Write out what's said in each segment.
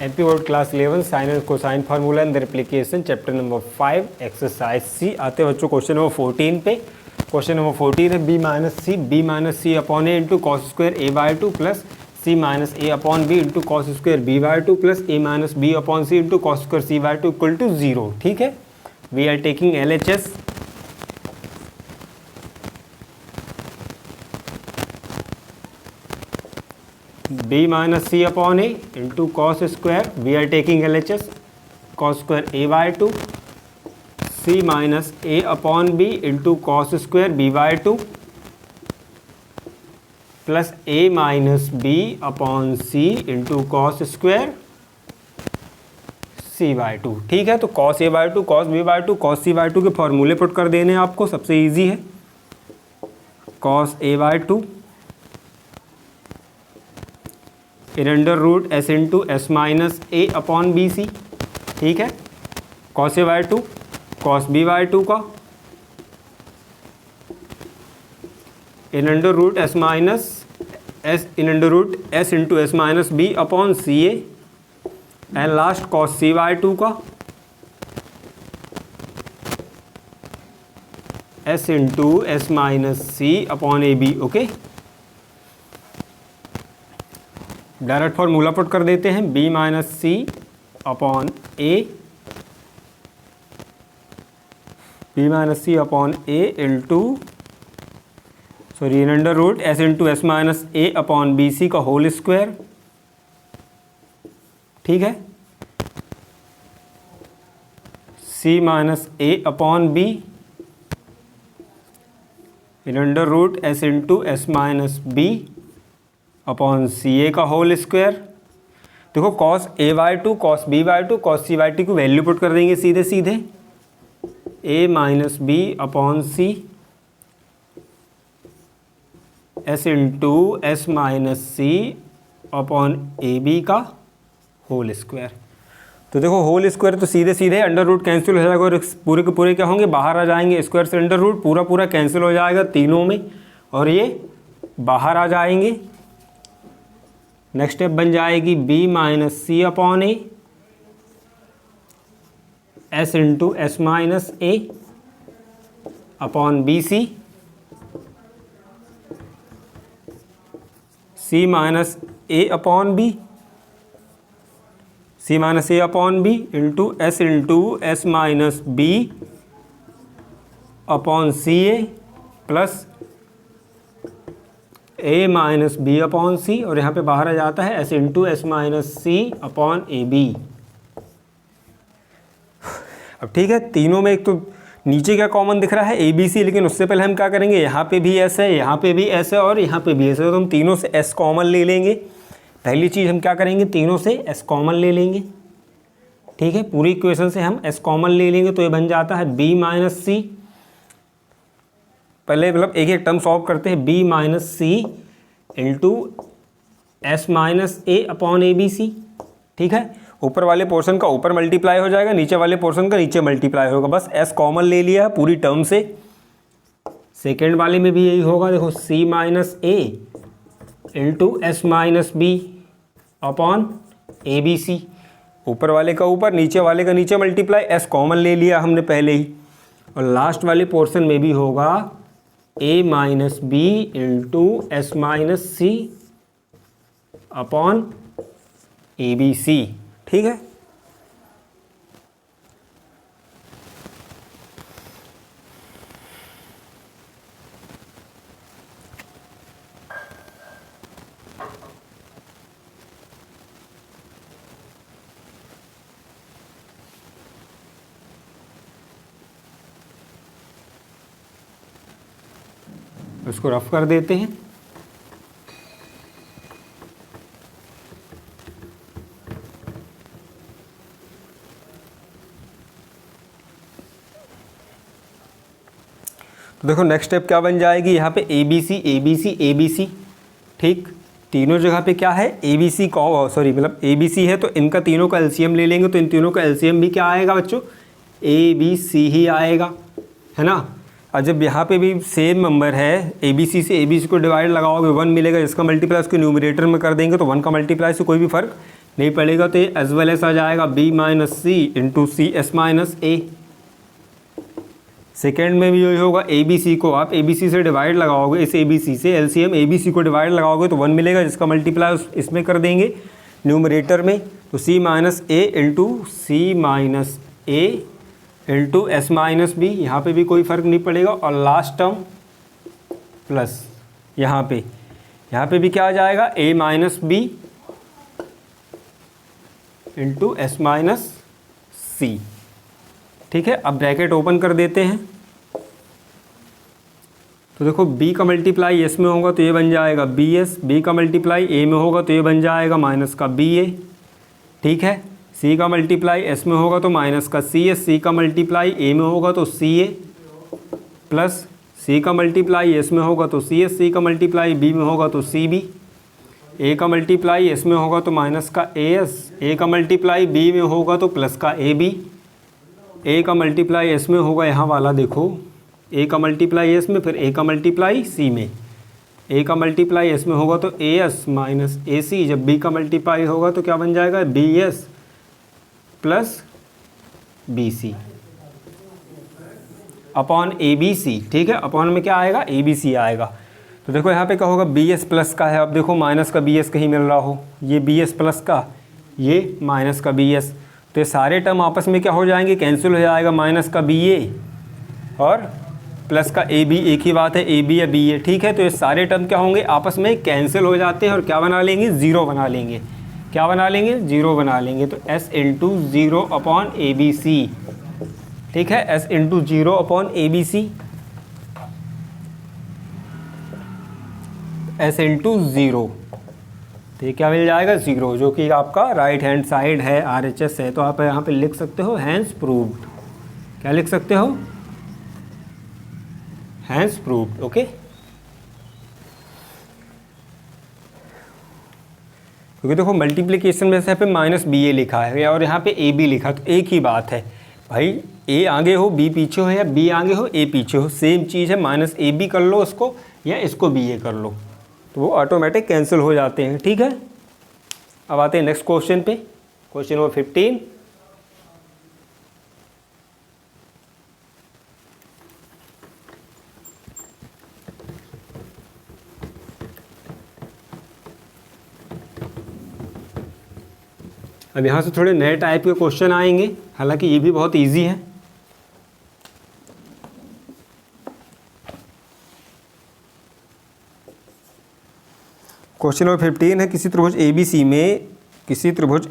AP board class 11 sine and cosine formula and replication chapter number 5 exercise C. आते हैं बच्चों question number 14 पे। Question number 14 है B minus C upon A into cos square A by two plus C minus A upon B into cos square B by two plus A minus B upon C into cos square C by two equal to 0। ठीक है, we are taking LHS। b minus c upon a into cos square, we are taking LHS, cos square a by 2, c minus a upon b into cos square b by 2 plus a minus b upon c into cos square c by 2। ठीक है, तो cos a by 2 cos b by 2 cos c by 2 के फॉर्मूले put कर देने हैं आपको, सबसे इजी है। cos a by 2 in under root S into S minus A upon B C. ठीक है, cos A by two cos B by two का in under root S minus S in under root S into S minus B upon C A and last cos C by two का S into S minus C upon A B. Okay, direct formula put कर देते हैं। b minus C upon A into in under root S into S minus A upon B C का whole square. ठीक है, c minus A upon B in under root S into S minus B upon C A का whole square. देखो cos A by two cos B by two cos C by two की value put कर देंगे सीधे सीधे। A minus B upon C S into S minus C upon A B का whole square. तो देखो whole square तो सीधे सीधे अंडर रूट कैंसिल हो जाएगा और पूरे के पूरे क्या होंगे, बाहर आ जाएंगे। स्क्वायर से अंडर रूट पूरा पूरा कैंसिल हो जाएगा तीनों में और ये बाहर आ जाएंगे। नेक्स्ट स्टेप बन जाएगी b minus C upon A S into S minus A upon B C C minus A upon B into S minus B upon C A plus a minus B upon C और यहाँ पे बाहर आ जाता है s into S minus C upon A B. अब ठीक है, तीनों में एक तो नीचे क्या कॉमन दिख रहा है ए बी सी, लेकिन उससे पहले हम क्या करेंगे, यहाँ पे भी s है, यहाँ पे भी s है और यहाँ पे भी s है, तो हम तीनों से s कॉमन ले लेंगे। पहली चीज़ हम क्या करेंगे, तीनों से s कॉमन ले लेंगे। ठीक है, पूरी इक्वेशन से हम s कॉमन ले लेंगे तो ये बन जाता है b माइनस सी। पहले मतलब एक एक टर्म सॉल्व करते हैं। b minus C into S minus A upon A B C. ठीक है, ऊपर वाले पोर्शन का ऊपर मल्टीप्लाई हो जाएगा, नीचे वाले पोर्शन का नीचे मल्टीप्लाई होगा। बस s कॉमन ले लिया है पूरी टर्म से। सेकेंड वाले में भी यही होगा। देखो c minus A into S minus B upon A B C. ऊपर वाले का ऊपर नीचे वाले का नीचे मल्टीप्लाई, s कॉमन ले लिया हमने पहले ही। और लास्ट वाले पोर्शन में भी होगा a minus B into S minus C upon A B C. ठीक है, इसको रफ कर देते हैं। तो देखो नेक्स्ट स्टेप क्या बन जाएगी, यहाँ पे ए बी सी। ठीक, तीनों जगह पे क्या है ए बी सी का, सॉरी मतलब ए बी सी है तो इनका तीनों का एलसीएम ले लेंगे, तो इन तीनों का एलसीएम भी क्या आएगा बच्चों, ए बी सी ही आएगा, है ना। और जब यहाँ पे भी सेम नंबर है ए बी सी को डिवाइड लगाओगे 1 मिलेगा, जिसका मल्टीप्लाई उसके न्यूमरेटर में कर देंगे तो 1 का मल्टीप्लाई से कोई भी फ़र्क नहीं पड़ेगा तो ये एज वेल एस आ जाएगा B minus C into C S minus ए। सेकेंड में भी यही होगा, ए बी सी को आप ए बी सी से डिवाइड लगाओगे, इस ए बी सी से एलसीएम ए बी सी को डिवाइड लगाओगे तो 1 मिलेगा, जिसका मल्टीप्लाई इसमें कर देंगे न्यूमरेटर में, तो सी minus A into C minus A into S minus B, यहाँ पर भी कोई फ़र्क नहीं पड़ेगा, और लास्ट टर्म प्लस यहाँ पे भी क्या आ जाएगा, A minus B into S minus C. ठीक है, अब ब्रैकेट ओपन कर देते हैं, तो देखो b का मल्टीप्लाई s में होगा तो ये बन जाएगा bs, b का मल्टीप्लाई a में होगा तो ये बन जाएगा माइनस का ba। ठीक है, c का मल्टीप्लाई s में होगा तो माइनस का cs, c का मल्टीप्लाई a में होगा तो ca, प्लस c का मल्टीप्लाई s में होगा तो cs, c का मल्टीप्लाई b में होगा तो cb, a का मल्टीप्लाई s में होगा तो माइनस का as, a का मल्टीप्लाई b में होगा तो प्लस का ab, a का मल्टीप्लाई s में होगा यहाँ वाला देखो, a का मल्टीप्लाई s में, फिर a का मल्टीप्लाई c में, a का मल्टीप्लाई s में होगा तो as माइनस ac, जब b का मल्टीप्लाई होगा तो क्या बन जाएगा bs plus bc upon abc। ठीक है, अपॉन में क्या आएगा, abc आएगा। तो देखो यहाँ पे क्या होगा, bs प्लस का है, अब देखो माइनस का bs कहीं मिल रहा हो, ये bs प्लस का, ये माइनस का bs, तो ये सारे टर्म आपस में क्या हो जाएंगे, कैंसिल हो जाएगा, माइनस का ba और प्लस का ab, एक ही बात है ab या ba। ठीक है, तो ये सारे टर्म क्या होंगे, आपस में कैंसिल हो जाते हैं और क्या बना लेंगे, ज़ीरो बना लेंगे। क्या बना लेंगे, ज़ीरो बना लेंगे, तो s into zero upon A B C. ठीक है, s into zero upon A B C, s into zero, तो ये क्या मिल जाएगा, ज़ीरो, जो कि आपका राइट हैंड साइड है, RHS है, तो आप यहाँ पे लिख सकते हो हैंस प्रूव्ड। क्या लिख सकते हो, हैंस प्रूव्ड। ओके, क्योंकि देखो मल्टीप्लिकेशन में से यहाँ पे माइनस बी ए लिखा है और यहाँ पे ए बी लिखा, तो एक ही बात है भाई, ए आगे हो बी पीछे हो, या बी आगे हो ए पीछे हो, सेम चीज़ है, माइनस ए बी कर लो उसको या इसको बी ए कर लो, तो वो ऑटोमेटिक कैंसिल हो जाते हैं। ठीक है, अब आते हैं नेक्स्ट क्वेश्चन पे, क्वेश्चन नंबर 15। अब यहाँ से थोड़े नए टाइप के क्वेश्चन आएंगे, हालांकि ये भी बहुत इजी है। क्वेश्चन नंबर 15 है, किसी त्रिभुज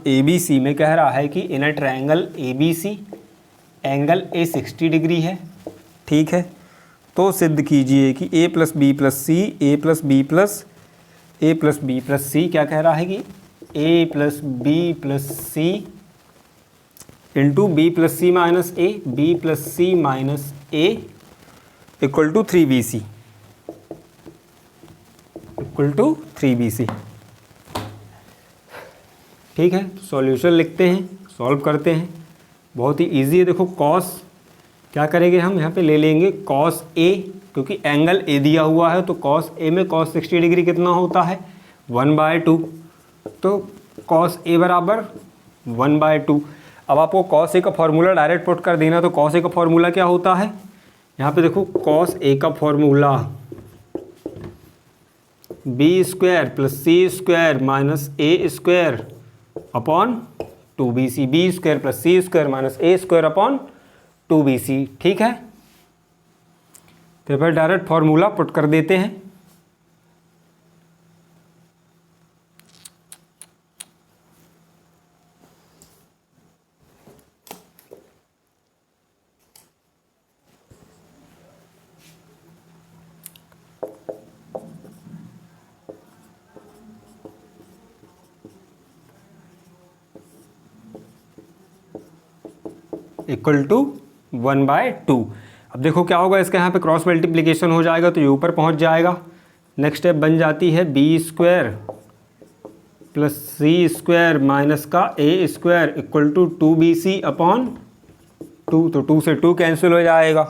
ABC में कह रहा है कि in a triangle ABC angle A 60 degree है। ठीक है, तो सिद्ध कीजिए कि a plus B plus C, A plus B plus C, क्या कह रहा है कि a plus B plus C into B plus C minus A, B plus C minus A equal to 3bc, equal to 3bc। ठीक है, तो solution लिखते हैं, सॉल्व करते हैं, बहुत ही इजी है। देखो कॉस क्या करेंगे हम, यहाँ पे ले लेंगे कॉस ए, क्योंकि एंगल ए दिया हुआ है, तो कॉस ए में कॉस 60 डिग्री कितना होता है, 1/2, तो कॉस ए बराबर 1/2। अब आपको कॉस ए का फॉर्मूला डायरेक्ट पुट कर देना, तो कॉस ए का फॉर्मूला क्या होता है, यहाँ पे देखो कॉस ए का formula B square plus C square minus A square upon 2bc, B square plus C square minus A square upon 2bc। ठीक है, तो फिर डायरेक्ट फॉर्मूला पुट कर देते हैं। Equal to 1/2। अब देखो क्या होगा, इसका यहाँ पे क्रॉस मल्टीप्लिकेशन हो जाएगा तो ये ऊपर पहुँच जाएगा। नेक्स्ट स्टेप बन जाती है B square plus C square minus का A square equal to 2bc upon 2, तो 2 से 2 कैंसिल हो जाएगा,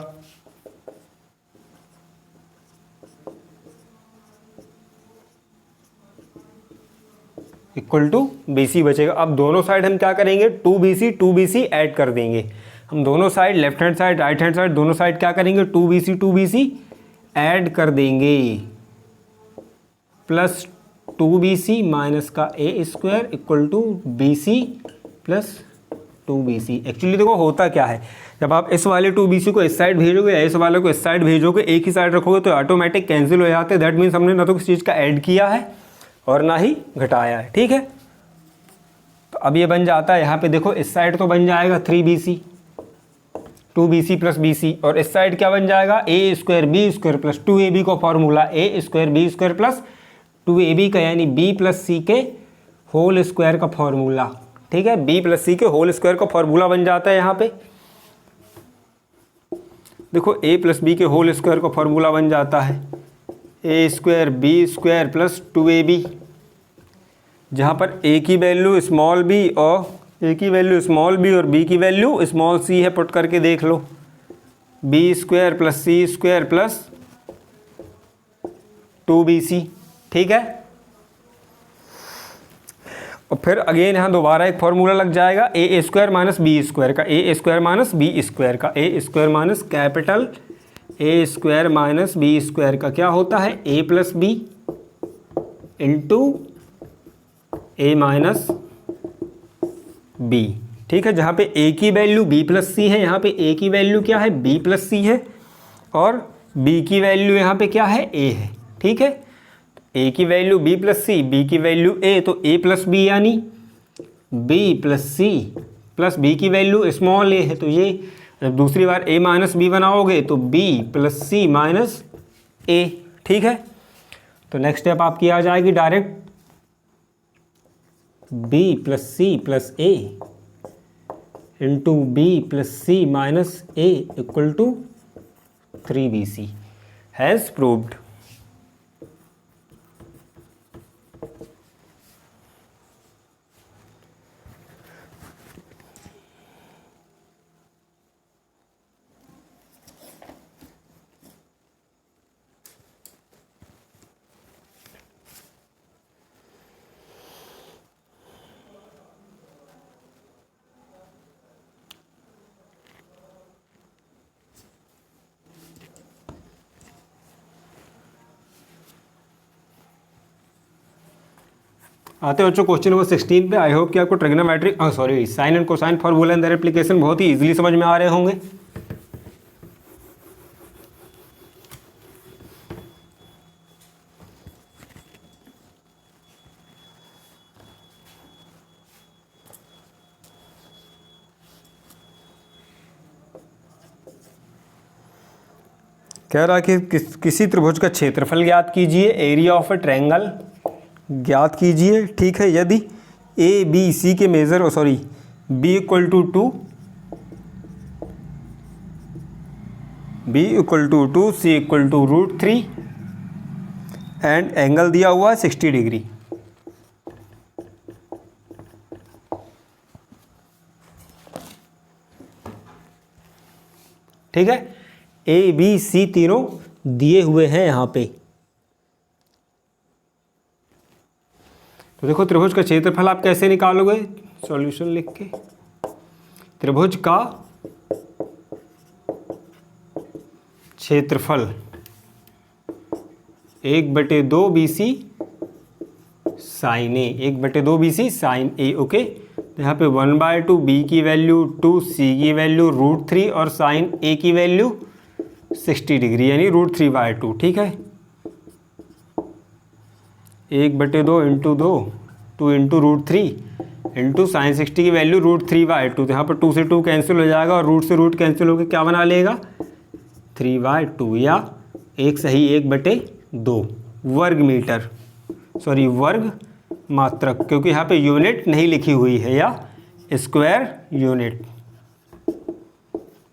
इक्वल टू बी सी बचेगा। अब दोनों साइड हम क्या करेंगे, टू बी सी ऐड कर देंगे। हम दोनों side, left hand side right hand side, दोनों साइड क्या करेंगे, टू बी सी ऐड कर देंगे, plus two B C minus का A square equal to B C plus two B C. Actually देखो होता क्या है, जब आप इस वाले टू बी सी को इस साइड भेजोगे या इस वाले को इस साइड भेजोगे, एक ही साइड रखोगे तो ऑटोमेटिक कैंसिल हो जाते हैं। दैट मीन्स हमने ना तो किसी चीज़ का ऐड किया है और ना ही घटाया है, ठीक है। तो अब ये बन जाता है, यहाँ पे देखो इस साइड तो बन जाएगा three B C, two B C plus B C, और इस साइड क्या बन जाएगा, A square B square plus two A B का formula, A square B square plus two A B का, यानी बी प्लस सी के होल स्क्वायर का फॉर्मूला, ठीक है। बी प्लस सी के होल स्क्वायर का फॉर्मूला बन जाता है यहाँ पे। देखो ए प्लस बी के होल स्क्वायर का फॉर्मूला बन जाता है A square B square plus two A B, जहाँ पर ए की वैल्यू स्मॉल बी और ए की वैल्यू स्मॉल बी और बी की वैल्यू स्मॉल सी है। पुट करके देख लो, B square plus C square plus two B C, ठीक है। और फिर अगेन यहाँ दोबारा एक फॉर्मूला लग जाएगा, A square minus B square का, A square minus B square का, A square minus capital A square minus B square का क्या होता है, A plus B into A minus B, ठीक है। जहाँ पे ए की वैल्यू बी प्लस सी है, यहाँ पे ए की वैल्यू क्या है, बी प्लस सी है, और बी की वैल्यू यहाँ पे क्या है, ए है, ठीक है। ए की value B plus C, B की वैल्यू ए, तो ए प्लस बी यानी B plus C plus B की वैल्यू स्मॉल ए है, तो ये जब दूसरी बार ए माइनस बी बनाओगे तो B plus C minus A, ठीक है। तो नेक्स्ट स्टेप आपकी आ जाएगी direct B plus C plus A into B plus C minus A equal to three B C, has proved. आते हैं बच्चों क्वेश्चन नंबर 16 पे। आई होप कि आपको trigonometric sine and cosine formula and their application बहुत ही इजीली समझ में आ रहे होंगे। कह रहा है कि किसी त्रिभुज का क्षेत्रफल ज्ञात कीजिए, एरिया ऑफ ए ट्रायंगल ज्ञात कीजिए, ठीक है। यदि ए बी सी के measure B equal to two, B equal to two, C equal to √3 and angle दिया हुआ है 60 डिग्री। ठीक है, ए बी सी तीनों दिए हुए हैं यहाँ पे। तो देखो त्रिभुज का क्षेत्रफल आप कैसे निकालोगे, सॉल्यूशन लिख के, त्रिभुज का क्षेत्रफल 1/2 BC sign A, 1/2 BC sign A, okay. तो यहाँ पे 1/2 बी की वैल्यू 2, सी की वैल्यू √3 और साइन ए की वैल्यू 60 डिग्री यानी √3/2, ठीक है। 1/2 इंटू 2, 2 इंटू √3 इंटू साइन 60 की वैल्यू √3/2। तो यहाँ पर 2 से 2 कैंसिल हो जाएगा और रूट से रूट कैंसिल होकर क्या बना लेगा, 3/2 या एक सही 1/2 वर्ग मीटर, वर्ग मात्रक, क्योंकि यहाँ पे यूनिट नहीं लिखी हुई है, या स्क्वायर यूनिट।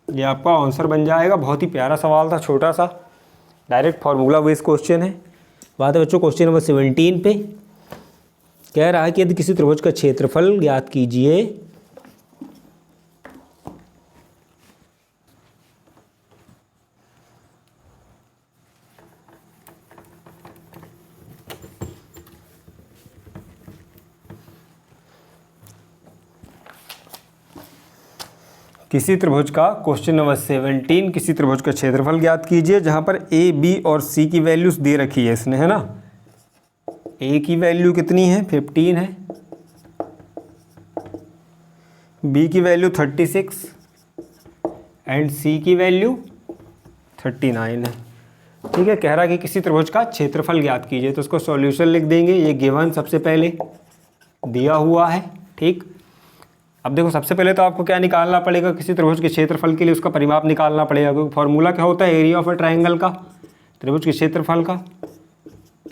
ये आपका आंसर बन जाएगा। बहुत ही प्यारा सवाल था, छोटा सा, डायरेक्ट फार्मूला बेस्ड क्वेश्चन है। बात है बच्चों क्वेश्चन नंबर 17 पे। कह रहा है कि यदि किसी त्रिभुज का क्षेत्रफल ज्ञात कीजिए, किसी त्रिभुज का क्वेश्चन नंबर 17, किसी त्रिभुज का क्षेत्रफल ज्ञात कीजिए जहां पर ए, बी और सी की वैल्यूज दे रखी है इसने, है ना। ए की वैल्यू कितनी है, 15 है, बी की वैल्यू 36 एंड सी की वैल्यू 39 है। ठीक है, कह रहा है कि किसी त्रिभुज का क्षेत्रफल ज्ञात कीजिए, तो उसको सॉल्यूशन लिख देंगे। ये गिवन सबसे पहले दिया हुआ है। ठीक, अब देखो सबसे पहले तो आपको क्या निकालना पड़ेगा, किसी त्रिभुज के क्षेत्रफल के लिए उसका परिमाप निकालना पड़ेगा, क्योंकि फॉर्मूला क्या होता है, एरिया ऑफ अ ट्राइंगल का, त्रिभुज के क्षेत्रफल का,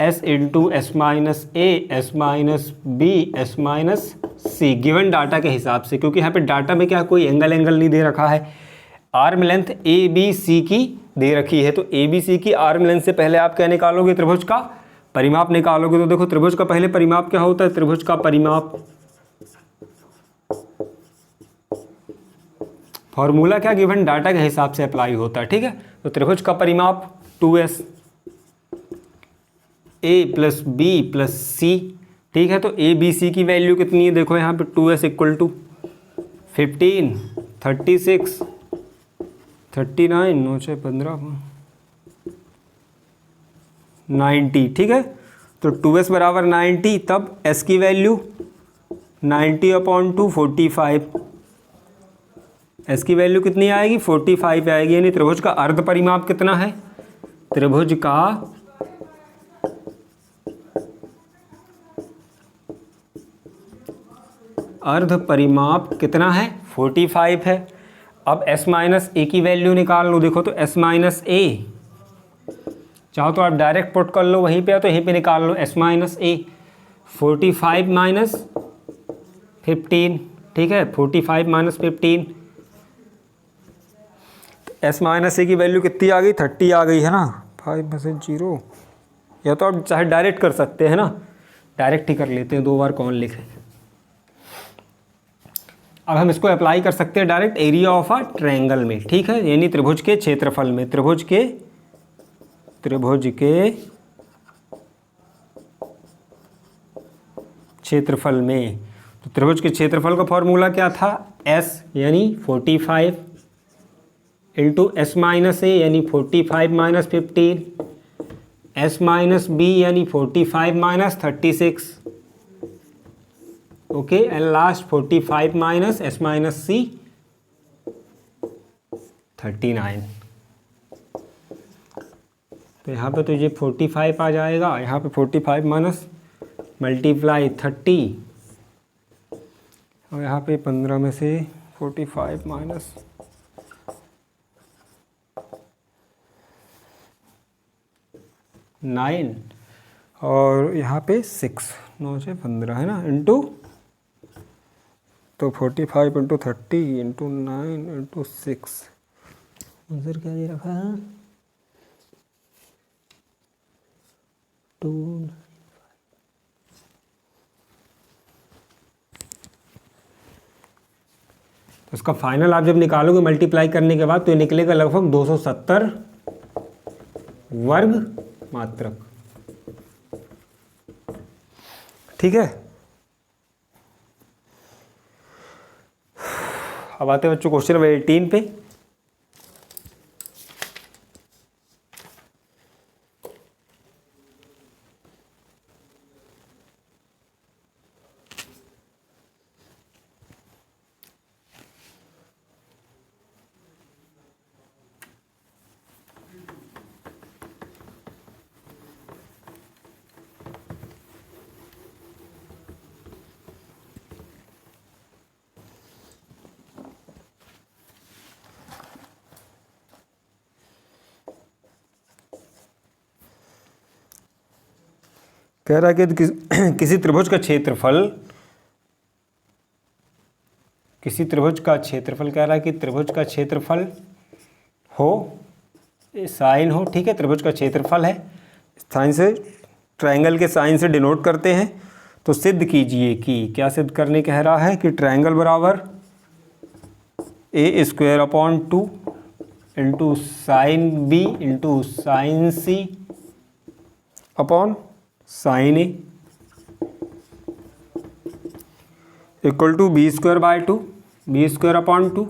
s into S minus A S minus B S minus C, given data के हिसाब से, क्योंकि यहाँ पे डाटा में क्या कोई एंगल नहीं दे रखा है। Arm length A B C की दे रखी है, तो ए बी सी की आर्म लेंथ से पहले आप क्या निकालोगे, त्रिभुज का परिमाप निकालोगे। तो देखो त्रिभुज का पहले परिमाप क्या होता है, त्रिभुज का परिमाप फॉर्मूला क्या, गिवन डाटा के हिसाब से अप्लाई होता है। ठीक है, तो त्रिभुज का परिमाप 2s ए प्लस बी प्लस सी। ठीक है, तो ए बी सी की वैल्यू कितनी है, देखो यहाँ पे 2s इक्वल टू 15, 36, 39, 9 6 15, 90। ठीक है, तो 2s बराबर 90, तब s की वैल्यू 90/2 45, s की वैल्यू कितनी आएगी, 45 आएगी। यानी त्रिभुज का अर्ध परिमाप कितना है, त्रिभुज का अर्ध परिमाप कितना है, 45 है। अब s माइनस ए की वैल्यू निकाल लो। देखो तो s माइनस ए, चाहो तो आप डायरेक्ट पुट कर लो वहीं पे, या तो यहीं पे निकाल लो। s माइनस ए 45 माइनस 15। ठीक है, 45 माइनस 15, s माइनस ए की वैल्यू कितनी आ गई, 30 आ गई है ना, 5 में से 0। या तो आप चाहे डायरेक्ट कर सकते हैं ना, डायरेक्ट ही कर लेते हैं, 2 बार कौन लिखे। अब हम इसको अप्लाई कर सकते हैं direct area of a triangle में। ठीक है, यानी त्रिभुज के क्षेत्रफल में, त्रिभुज के क्षेत्रफल में। तो त्रिभुज के क्षेत्रफल का फॉर्मूला क्या था, s यानी 45 इंटू एस माइनस ए यानी 45 माइनस 15, s माइनस बी यानी 45 minus 36, okay, and last 45 minus s minus C 39। तो यहाँ पे तो ये 45 आ जाएगा, यहाँ पे 45 माइनस मल्टीप्लाई 30, और यहाँ पे 15 में से 45 माइनस 9, और यहाँ पे 6, 9 से 15 है ना, इंटू, तो 45 इंटू 30 इंटू 9 इंटू 6, आंसर क्या दे रखा है, 2। तो इसका फाइनल आप जब निकालोगे मल्टीप्लाई करने के बाद, तो ये निकलेगा लगभग 270 वर्ग मात्रक। ठीक है, अब आते हैं बच्चों क्वेश्चन नंबर 18 पे। कह रहा है कि किसी त्रिभुज का क्षेत्रफल, किसी त्रिभुज का क्षेत्रफल, कह रहा है कि त्रिभुज का क्षेत्रफल हो, साइन हो। ठीक है, त्रिभुज का क्षेत्रफल है, साइन से, ट्रायंगल के साइन से डिनोट करते हैं। तो सिद्ध कीजिए कि, क्या सिद्ध करने कह रहा है कि ट्रायंगल बराबर a² into sine B into sine C upon sine A equal to b² by 2, b² upon 2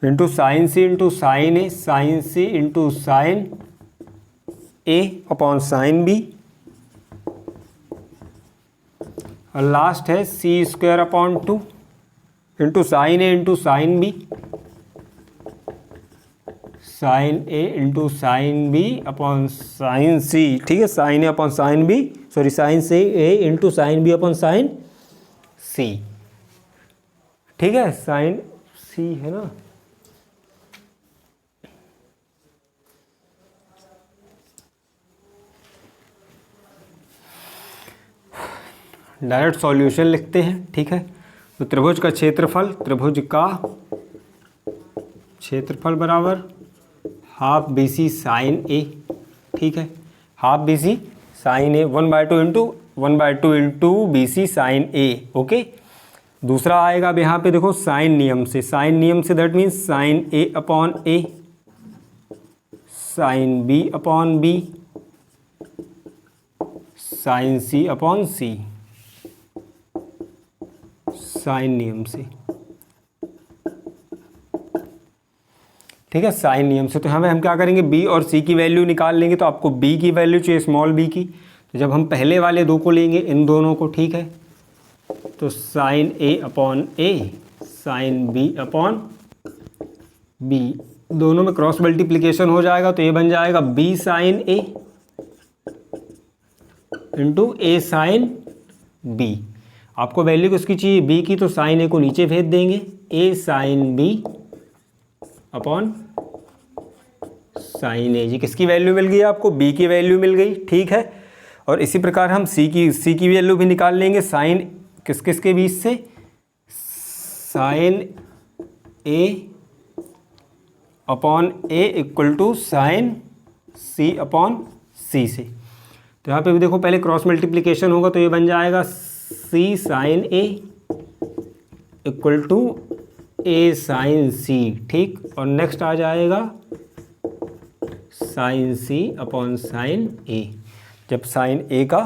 into sine C into sine A, sine C into sine A upon sine B, और last है C square upon 2 into sine A into sine B, sine A into sine B upon sine C. ठीक है, sine A upon sine B, sorry sine C A into sine B upon sine C. ठीक है, sign सी है ना, direct solution लिखते हैं। ठीक है, तो त्रिभुज का क्षेत्रफल, त्रिभुज का क्षेत्रफल बराबर half B C sine A. ठीक है, half B C sine A, 1/2 into 1/2 into B C sine A. Okay, दूसरा आएगा अब यहाँ पे देखो साइन नियम से, साइन नियम से that means sine A upon A, sine B upon B, sine C upon C, sine नियम से। ठीक है, साइन नियम से। तो हम क्या करेंगे, बी और सी की वैल्यू निकाल लेंगे। तो आपको बी की वैल्यू चाहिए स्मॉल बी की, तो जब हम पहले वाले दो को लेंगे, इन दोनों को, ठीक है, तो sign A upon A, sine B upon B, दोनों में क्रॉस मल्टीप्लिकेशन हो जाएगा, तो ये बन जाएगा B sine A into A sine B. आपको वैल्यू किसकी चाहिए, बी की, तो साइन ए को नीचे भेज देंगे, ए साइन बी अपॉन साइन ए। जी किसकी वैल्यू मिल गई आपको, बी की वैल्यू मिल गई। ठीक है, और इसी प्रकार हम सी की वैल्यू भी निकाल लेंगे, साइन किस किस के बीच से, sine A upon A equal to sine C upon C से। तो यहाँ पे भी देखो पहले क्रॉस मल्टीप्लिकेशन होगा, तो ये बन जाएगा C sine A equal to A sine C. ठीक, और नेक्स्ट आ जाएगा sine C upon sine A, जब साइन ए का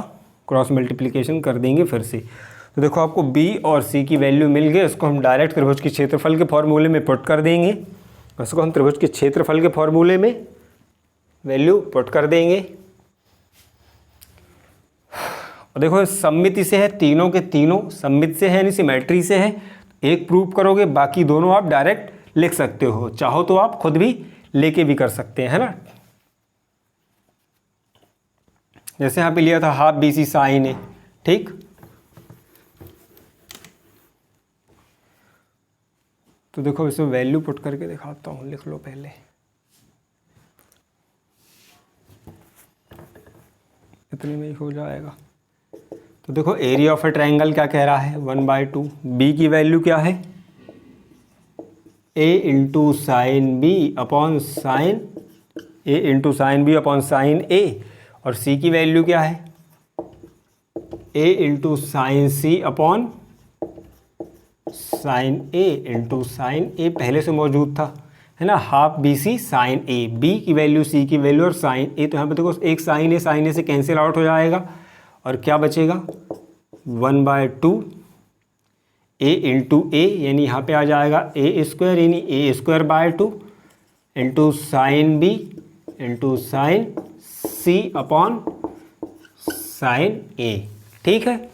क्रॉस मल्टीप्लिकेशन कर देंगे फिर से। तो देखो आपको बी और सी की वैल्यू मिल गई, इसको हम डायरेक्ट त्रिभुज के क्षेत्रफल के फॉर्मूले में पुट कर देंगे। इसको हम त्रिभुज के क्षेत्रफल के फॉर्मूले में वैल्यू पुट कर देंगे। और देखो सममिति से है, तीनों के तीनों सममित से है, यानी सिमेट्री से है। एक प्रूव करोगे, बाकी दोनों आप डायरेक्ट लिख सकते हो, चाहो तो आप खुद भी लेके भी कर सकते हैं, है ना। जैसे यहाँ पे लिया था half B C sine A. ठीक, तो देखो इसमें वैल्यू पुट करके दिखाता हूँ, लिख लो पहले, इतने में ही हो जाएगा। तो देखो एरिया ऑफ ए ट्रायंगल क्या कह रहा है, 1/2। बी की वैल्यू क्या है, A into sine B upon sine A into sine B upon sine A, और सी की वैल्यू क्या है, A into sine C upon sine A into sine A, पहले से मौजूद था, है ना, half B C sine A. B की वैल्यू, सी की वैल्यू और साइन ए, तो यहाँ पे देखो एक साइन ए से कैंसिल आउट हो जाएगा, और क्या बचेगा 1/2 ए इंटू ए, यानी यहाँ पे आ जाएगा ए स्क्वायर, यानी A square by 2 into sine B into sine C upon sine A. ठीक है,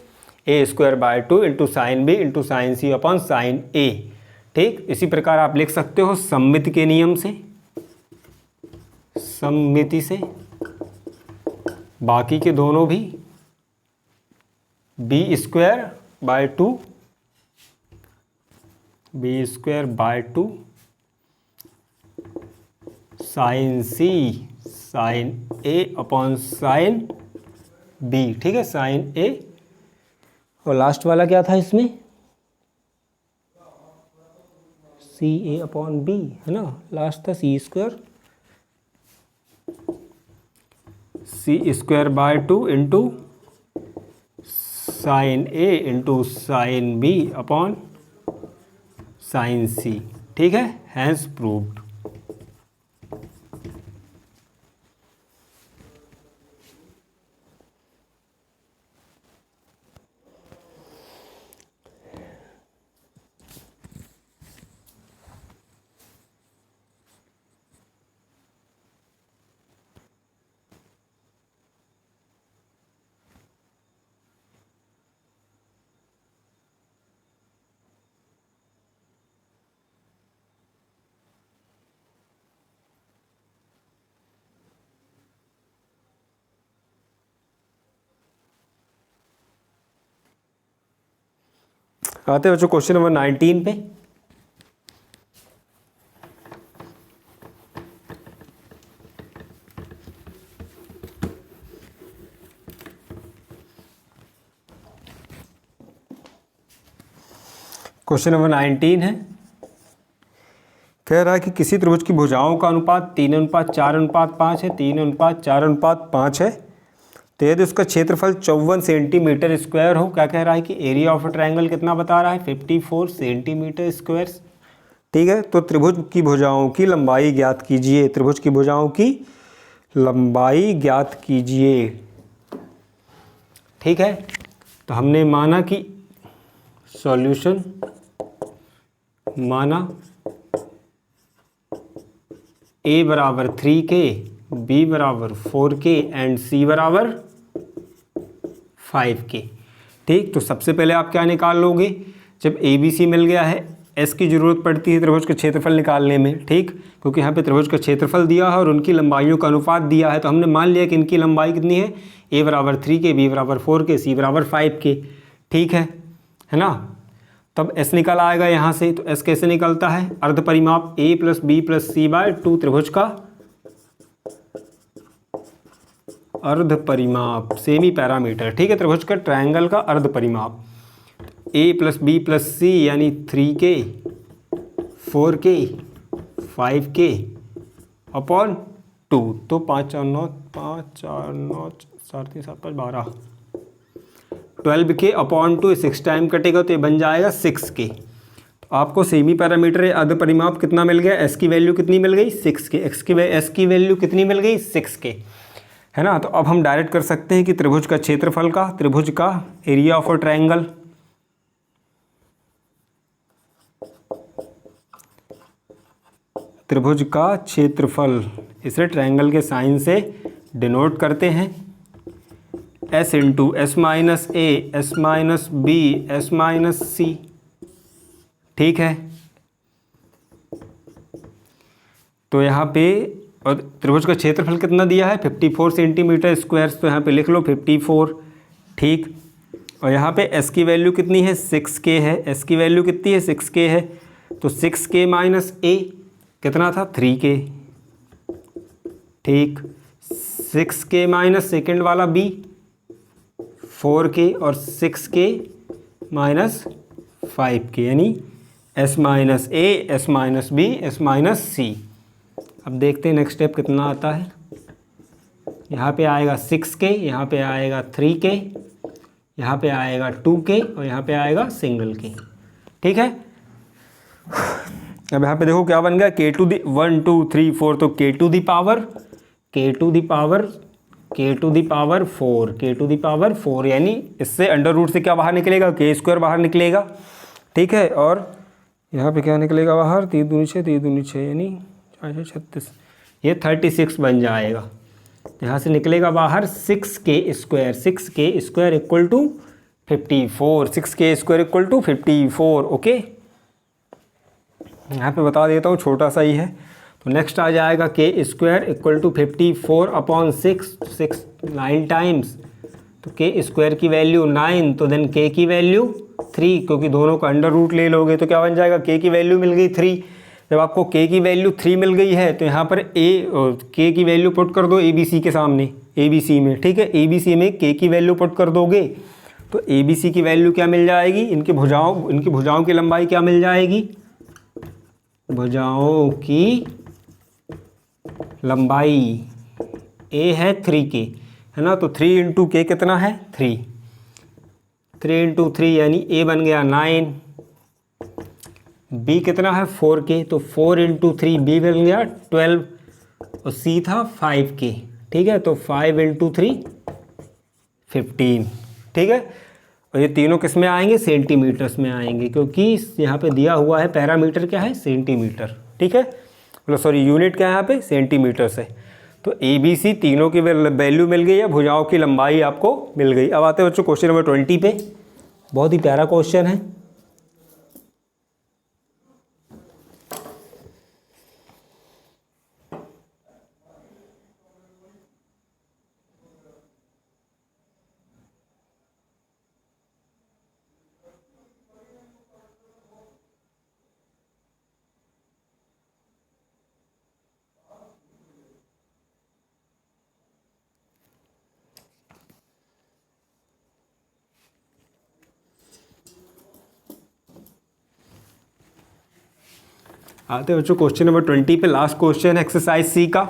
A square by 2 into sine B into sine C upon sine A. ठीक, इसी प्रकार आप लिख सकते हो सममिति के नियम से, सममिति से बाकी के दोनों भी, B square by 2 sine C sine A upon sine B. ठीक है, साइन ए, और लास्ट वाला क्या था इसमें, सी ए अपॉन बी, है ना, लास्ट था C square by 2 into sine A into sine B upon sine C. ठीक है, हैंस प्रूव्ड। आते हैं बच्चों क्वेश्चन नंबर 19 पे। क्वेश्चन नंबर 19 है, कह रहा है कि किसी त्रिभुज की भुजाओं का अनुपात 3:4:5 है, 3:4:5 है। तो यदि उसका क्षेत्रफल 54 सेंटीमीटर स्क्वायर हो, क्या कह रहा है कि एरिया ऑफ ट्रायंगल कितना बता रहा है, 54 सेंटीमीटर स्क्वायर। ठीक है, तो त्रिभुज की भुजाओं की लंबाई ज्ञात कीजिए, त्रिभुज की भुजाओं की लंबाई ज्ञात कीजिए। ठीक है, तो हमने माना कि सॉल्यूशन माना a बराबर 3k, b बराबर 4k एंड c बराबर 5k। ठीक, तो सबसे पहले आप क्या निकाल लोगे, जब ए बी सी मिल गया है, एस की ज़रूरत पड़ती है त्रिभुज का क्षेत्रफल निकालने में। ठीक, क्योंकि यहाँ पे त्रिभुज का क्षेत्रफल दिया है और उनकी लंबाइयों का अनुपात दिया है, तो हमने मान लिया कि इनकी लंबाई कितनी है, a बराबर 3k, b बराबर 4k, c बराबर 5k। ठीक है ना। तब s निकल आएगा यहाँ से, तो s कैसे निकलता है, अर्ध परिमाप a plus B plus C by 2 त्रिभुज का अर्ध परिमाप, सेमी पैरामीटर। ठीक है, त्रिभुज का ट्रायंगल का अर्ध परिमाप a प्लस बी प्लस सी यानी 3k 4k 5k अपॉन 2। तो 5 4 9 5 4 9 4 3 7 5 12 12k अपॉन 2, 6 टाइम कटेगा तो ये बन जाएगा 6k। तो आपको सेमी पैरामीटर अर्ध परिमाप कितना मिल गया, s की वैल्यू कितनी मिल गई, 6k। s की वैल्यू कितनी मिल गई, 6k, है ना। तो अब हम डायरेक्ट कर सकते हैं कि त्रिभुज का क्षेत्रफल का, त्रिभुज का एरिया ऑफ अ ट्रायंगल, त्रिभुज का क्षेत्रफल, इसे ट्रायंगल के साइन से डिनोट करते हैं, s into S minus A, S minus B, S minus C. ठीक है, तो यहाँ पे और त्रिभुज का क्षेत्रफल कितना दिया है, 54 सेंटीमीटर स्क्वायर, तो यहाँ पे लिख लो 54। ठीक, और यहाँ पे s की वैल्यू कितनी है, 6k है, s की वैल्यू कितनी है, 6k है, तो 6k माइनस a कितना था, 3k। ठीक, 6k माइनस सेकेंड वाला b 4k और 6k माइनस 5k यानी s minus a, s minus b, s minus c। अब देखते हैं नेक्स्ट स्टेप कितना आता है। यहाँ पे आएगा 6k, यहाँ पे आएगा 3k, यहाँ पे आएगा 2k और यहाँ पे आएगा सिंगल k। ठीक है, अब यहाँ पे देखो क्या बन गया, k टू दी 1 2 3 4, तो k टू दी पावर 4 यानी इससे अंडर रूट से क्या बाहर निकलेगा, k स्क्वायर बाहर निकलेगा। ठीक है, और यहाँ पे क्या निकलेगा बाहर, 3 दूनी 6, 3 दूनी 6 यानी 4 36, ये 36 बन जाएगा। यहाँ से निकलेगा बाहर 6k square equal to 54, 6k square equal to 54। Okay, यहाँ पे बता देता हूँ, छोटा सा ही है। तो नेक्स्ट आ जाएगा k square equal to 54 upon 6, 9 times, तो k स्क्वायर की वैल्यू 9, तो देन k की वैल्यू 3, क्योंकि दोनों का अंडर रूट ले लोगे तो क्या बन जाएगा, k की वैल्यू मिल गई 3। जब आपको k की वैल्यू 3 मिल गई है तो यहाँ पर k की वैल्यू पुट कर दो ABC के सामने, ABC में। ठीक है, ABC में k की वैल्यू पुट कर दोगे तो ABC की वैल्यू क्या मिल जाएगी, इनकी भुजाओं की लंबाई क्या मिल जाएगी, भुजाओं की लंबाई a है 3k, है ना। तो 3 इंटू k कितना है, 3 इंटू 3 यानी a बन गया 9, b कितना है 4k, तो 4 इंटू 3 b बन गया 12 और c था 5k। ठीक है, तो 5 इंटू 3 15। ठीक है, और ये तीनों किस में आएंगे, सेंटीमीटर्स में आएंगे, क्योंकि यहाँ पे दिया हुआ है पैरामीटर क्या है, सेंटीमीटर। ठीक है, मतलब सॉरी यूनिट क्या है यहाँ पे, सेंटीमीटर्स है। तो ABC तीनों की वैल्यू मिल गई है, भुजाओं की लंबाई आपको मिल गई। अब आते हैं बच्चों क्वेश्चन नंबर 20 पे, बहुत ही प्यारा क्वेश्चन है। आते हैं बच्चों क्वेश्चन नंबर 20 पे। लास्ट क्वेश्चन एक्सरसाइज सी का।